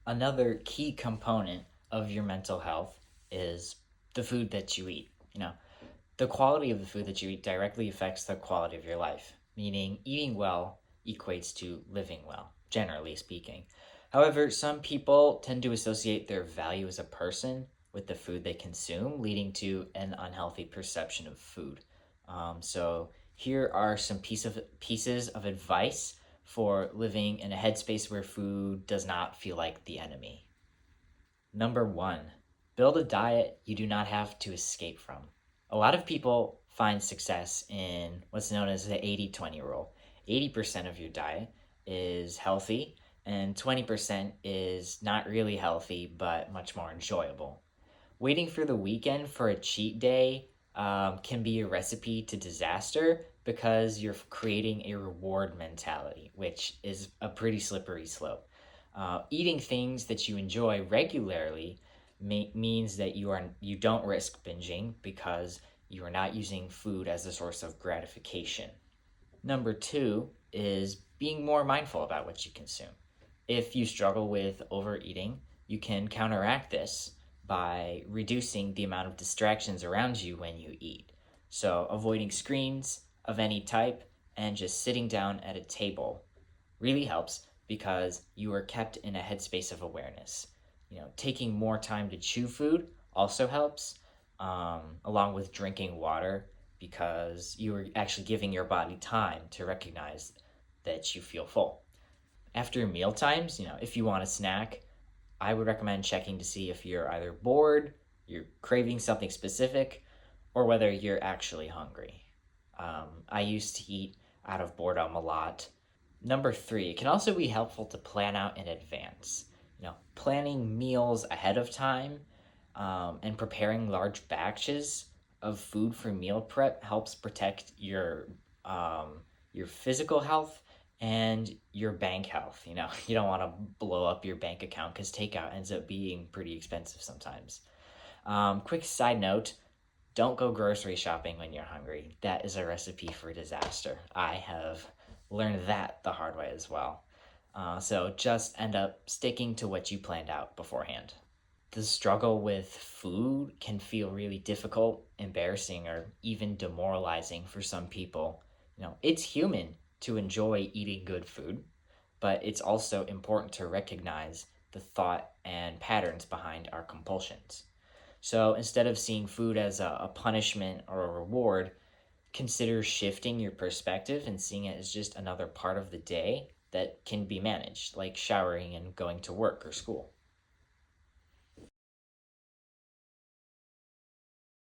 Another key component of your mental health is the food that you eat. The quality of the food that you eat directly affects the quality of your life, meaning eating well equates to living well, generally speaking. However, some people tend to associate their value as a person with the food they consume, leading to an unhealthy perception of food. So, here are some pieces of advice for living in a headspace where food does not feel like the enemy. Number one, build a diet you do not have to escape from. A lot of people find success in what's known as the 80-20 rule. 80% of your diet is healthy, and 20% is not really healthy, but much more enjoyable. Waiting for the weekend for a cheat day can be a recipe to disaster because you're creating a reward mentality, which is a pretty slippery slope. Eating things that you enjoy regularly means that you don't risk binging because you are not using food as a source of gratification. Number two is being more mindful about what you consume. If you struggle with overeating, you can counteract this by reducing the amount of distractions around you when you eat. So, avoiding screens of any type and just sitting down at a table really helps because you are kept in a headspace of awareness. Taking more time to chew food also helps, along with drinking water because you are actually giving your body time to recognize that you feel full. After meal times, if you want a snack, I would recommend checking to see if you're either bored, you're craving something specific, or whether you're actually hungry. I used to eat out of boredom a lot. Number three, it can also be helpful to plan out in advance. Planning meals ahead of time and preparing large batches of food for meal prep helps protect your physical health and your bank health. You don't want to blow up your bank account because takeout ends up being pretty expensive sometimes. Quick side note: don't go grocery shopping when you're hungry. That is a recipe for disaster. I have learned that the hard way as well. So just end up sticking to what you planned out beforehand. The struggle with food can feel really difficult, embarrassing, or even demoralizing for some people. It's human to enjoy eating good food, but it's also important to recognize the thought and patterns behind our compulsions. So instead of seeing food as a punishment or a reward, consider shifting your perspective and seeing it as just another part of the day that can be managed, like showering and going to work or school.